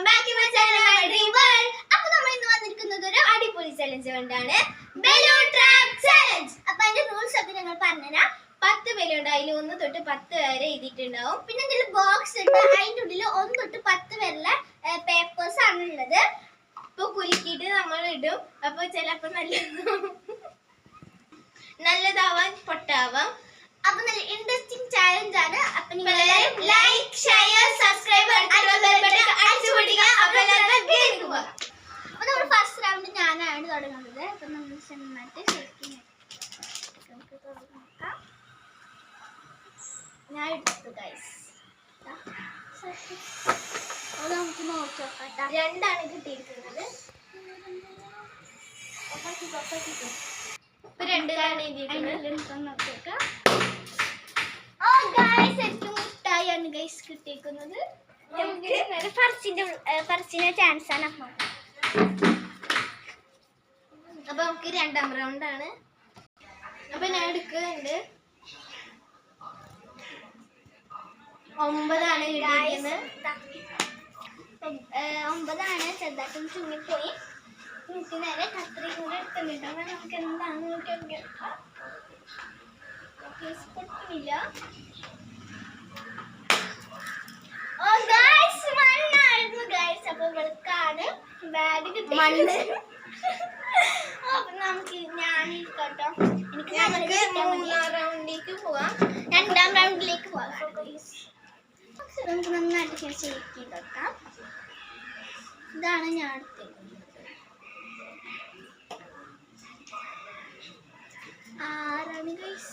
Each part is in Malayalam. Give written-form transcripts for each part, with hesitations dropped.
back to my channel, my dream world. അപ്പോൾ നമ്മൾ ഇന്ന് വന്നിരിക്കുന്നത് ഒരു അടിപൊളി ചലഞ്ച് കൊണ്ടാണ്, ബലൂൺ ട്രാപ്പ് ചലഞ്ച്. അപ്പോൾ അതിന്റെ റൂൾസ് ഒക്കെ ഞങ്ങൾ പറഞ്ഞുതരാം. 10 ബലൂൺ അതിൽ 1 തൊട്ട് 10 വരെ എഴുതിയിട്ടുണ്ടാവും. പിന്നെ ഇതിൽ ബോക്സ് ഉണ്ട്, അതിൻ്റെ ഉള്ളിൽ 1 തൊട്ട് 10 വരെയുള്ള പേപ്പേഴ്സ് ആണ് ഉള്ളത്. അപ്പോൾ കുലുക്കിയിട്ട് നമ്മൾ ഇടും. അപ്പോൾ ചിലപ്പോൾ നല്ലതാവാൻ പൊട്ടാവാം. അപ്പോൾ നല്ല ഇൻട്രസ്റ്റിംഗ് ചാലഞ്ച് ആണ്. അപ്പോൾ നിങ്ങൾ എല്ലാവരും ലൈക്ക്, ഷെയർ, സബ്സ്ക്രൈബ് അപ്പോൾ നമ്മൾ ഫസ്റ്റ് റൗണ്ട് ഞാനാണ് തുടങ്ങുന്നത്. അപ്പോൾ നമ്മൾ നന്നായിട്ട് ഷേക്കിങ് നോക്കാം. ഞാൻ എടുത്തു ഗൈസ്. അത് നമുക്ക് നോക്കി നോക്കാം. 2 ആണ് കിട്ടിയിരിക്കുന്നത്. ഇപ്പൊ 2 ആണ് നോക്കാം. ഓ ഗൈസ്, എനിക്ക് മുട്ടായാണ് ഗൈസ് കിട്ടിയിരിക്കുന്നത്. ഫർസിന്റെ ചാൻസ് ആണ്. അപ്പൊ നമുക്ക് 2ാം റൗണ്ട് ആണ്. അപ്പൊ ഞാൻ എടുക്കുന്നുണ്ട്. 9 ആണ് കിട്ടിയിരിക്കുന്നത്. 9 ആണ്. ചെറുതായിട്ടും ചുങ്ങിപ്പോയി. നമുക്ക് നേരെ കത്രി കൂടെ എടുക്കുന്നുണ്ട്. അപ്പൊ നമുക്ക് എന്താണെന്ന് നോക്കിയാൽ പൊട്ടുന്നില്ല. ഓ ഗൈസ്, മണ്ണായിരുന്നു ഗൈസ്. അപ്പൊ ഇവൾക്കാണ് ബാഗ് കിട്ടിയത്. അപ്പൊ നമുക്ക് ഞാനിരിക്കട്ടോ. എനിക്ക് 3ാം റൗണ്ടിലേക്ക് പോവാം. 2ാം റൗണ്ടിലേക്ക് പോവാം. നമുക്ക് നന്നായിട്ട് ഷേക്ക് ചെയ്ത് വെക്കാം. ഇതാണ് ഞാൻ എടുത്തേക്കുന്നത്. 6 ഗൈസ്.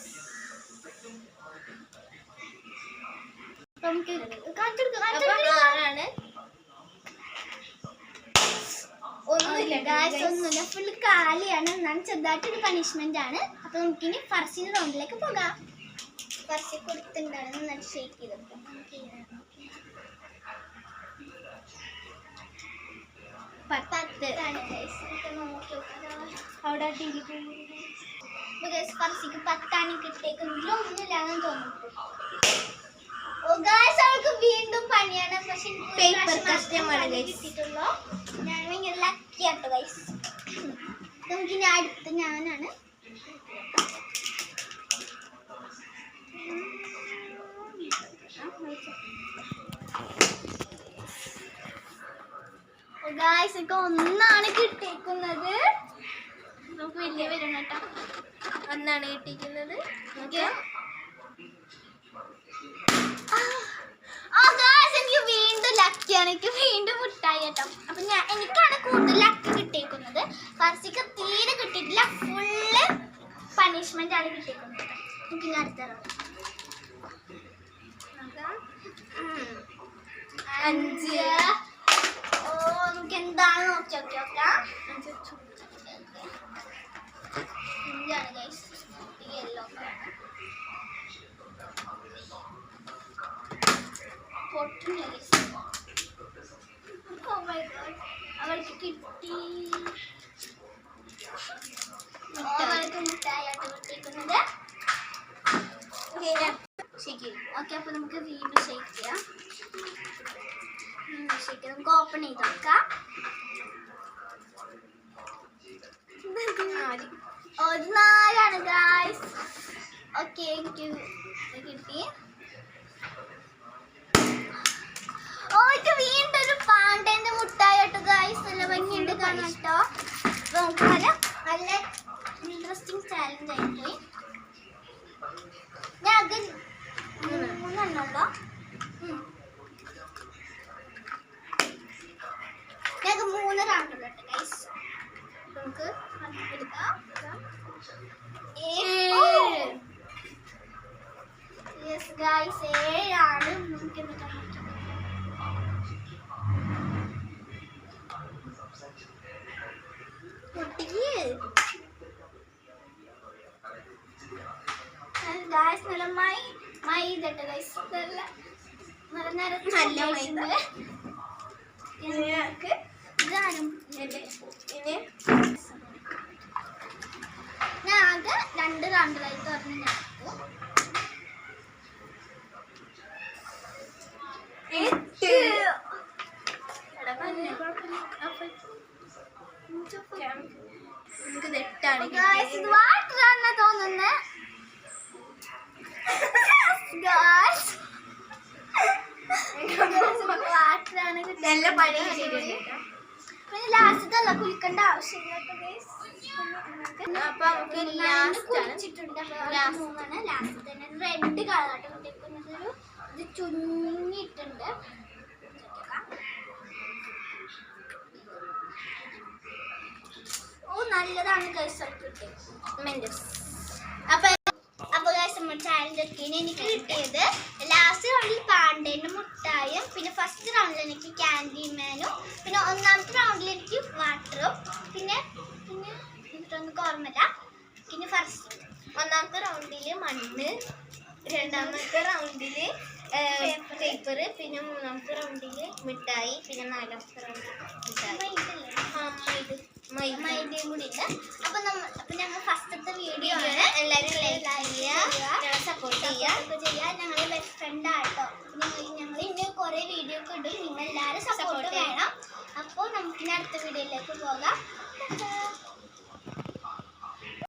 നമുക്ക് കാണിച്ചെടുക്കാം. ഒന്നുമില്ല ഗൈസ്, ഒന്നുമില്ല. ഫുള്ള് കാലിയാണ്. എന്നാണ് ചെറുതായിട്ടൊരു പണിഷ്മെന്റ് ആണ്. അപ്പൊ നമുക്കിനി ഫർസിന്റെ റൗണ്ടിലേക്ക് പോകാം. ഫർസി കൊടുത്തിട്ടുണ്ടാണ്. നന്നായിട്ട് ഷേക്ക് ചെയ്തെടുക്കാം. അവിടെ ഫർസിക്ക് 10 ആണ് കിട്ടിയേക്കുന്നത്. ഒന്നുമില്ലാന്ന് തോന്നുന്നു. അവൾക്ക് വീണ്ടും പണിയാണ്. പക്ഷെ കിട്ടിയിട്ടുള്ളൂ. ഞാൻ ഭയങ്കര ലക്കി ആട്ടോ ഗൈസ്. നമുക്ക് ഇനി അടുത്ത് ഞാനാണ്. ഗൈസ്, എനിക്ക് 1 ആണ് കിട്ടിയിരിക്കുന്നത്. നമുക്ക് വലിയ വരണം കേട്ടോ. 1 ആണ് കിട്ടിയിരിക്കുന്നത്. എനിക്ക് വീണ്ടും ലക്കിയാണ്. എനിക്ക് വീണ്ടും മുട്ടായി കേട്ടോ. അപ്പൊ എനിക്കാണ് കൂടുതൽ ലക്ക് കിട്ടിയിരിക്കുന്നത്. ഫർസിക്ക് തീരെ കിട്ടിയിട്ടില്ല. ഫുള്ള് പണിഷ്മെന്റ് ആണ് കിട്ടിയിരിക്കുന്നത്. എനിക്ക് ഞാൻ അടുത്ത 5. ഓ, നമുക്ക് എന്താണ് നോക്കി നോക്കാം. 5 ആണ് ഗൈസ്. യെല്ലോ അവൾക്ക് കിട്ടി. അവൾക്ക് മുട്ടായിട്ട് കിട്ടിയിരിക്കുന്നത്. ഓക്കെ, അപ്പൊ നമുക്ക് വീണ്ടും ഷേക്ക് ചെയ്യാം. നമുക്ക് ഓപ്പൺ ചെയ്ത് നോക്കാം. 4 ആണ് ഗൈസ്. ഓക്കെ, എനിക്ക് കിട്ടി. ഓൾക്ക് വീണ്ടും ഒരു പാണ്ടന്റെ മുട്ടായി കേട്ടോ ഗൈസ്. നല്ല ഭംഗിയുണ്ട് കാണാൻ കേട്ടോ. നമുക്ക് നല്ല ഇൻട്രസ്റ്റിംഗ് ചാലഞ്ച് ആയിപ്പോയി. ഞാൻ അത് 3 എണ്ണുണ്ടോ. ഞങ്ങൾക്ക് 3 റൗണ്ട് ഉണ്ട് കേട്ടോ ഗൈസ്. നമുക്ക് എടുക്കാം. 7. യെസ് ഗൈസ്, 7 ആണ്. നമുക്ക് ഗൈസ് നല്ല മൈ ഇതട്ടെ ഗൈസ്. ഞാൻ ആകെ 2 റൗണ്ടിലായി തുറന്ന് ഞാൻ തോന്നുന്നേ നല്ല പണി പിന്നെ ലാസ്റ്റ് അല്ല കുളിക്കേണ്ട ആവശ്യമില്ല. അപ്പൊ നമുക്ക് കുളിച്ചിട്ടുണ്ട്. ലാസ്റ്റ് തന്നെ റെഡ് കളറായിട്ട് കുട്ടിക്കുന്നത്. ഇത് ചുങ്ങിയിട്ടുണ്ട്. ഓ നല്ലതാണ് അപ്പൊ നമ്മുടെ ചാനലിലൊക്കെയാണ് എനിക്ക് കിട്ടിയത്. ലാസ്റ്റ് റൗണ്ടിൽ പാണ്ടേന്റെ മുട്ടായും പിന്നെ ഫസ്റ്റ് റൗണ്ടിൽ എനിക്ക് ക്യാൻഡിമാനും പിന്നെ ഒന്നാമത്തെ റൗണ്ടിൽ എനിക്ക് വാട്ടറും പിന്നെ പിന്നെ എനിക്കൊന്നും ഓർമ്മയില്ല. പിന്നെ ഫസ്റ്റ് ഒന്നാമത്തെ റൗണ്ടില് മണ്ണ്, രണ്ടാമത്തെ റൗണ്ടില് പേപ്പർ, പിന്നെ മൂന്നാമത്തെ റൗണ്ടില് മിഠായി, പിന്നെ നാലാമത്തെ റൗണ്ടിൽ മൈദയും കൂടി ഉണ്ട്. അപ്പൊ ഞങ്ങൾ ഫസ്റ്റത്തെ വീഡിയോ ആണ്. എല്ലാവരും ലൈക്ക് ചെയ്യുക, സപ്പോർട്ട് ചെയ്യുക. ഞങ്ങളെ ബെസ്റ്റ് ഫ്രണ്ട് ആട്ടോ. ഞങ്ങൾ ഇനി കുറെ വീഡിയോ ഒക്കെ ഇടും. നിങ്ങൾ എല്ലാവരും സപ്പോർട്ട് വേണം. അപ്പോൾ നമുക്കിനി അടുത്ത വീഡിയോയിലേക്ക് പോകാം.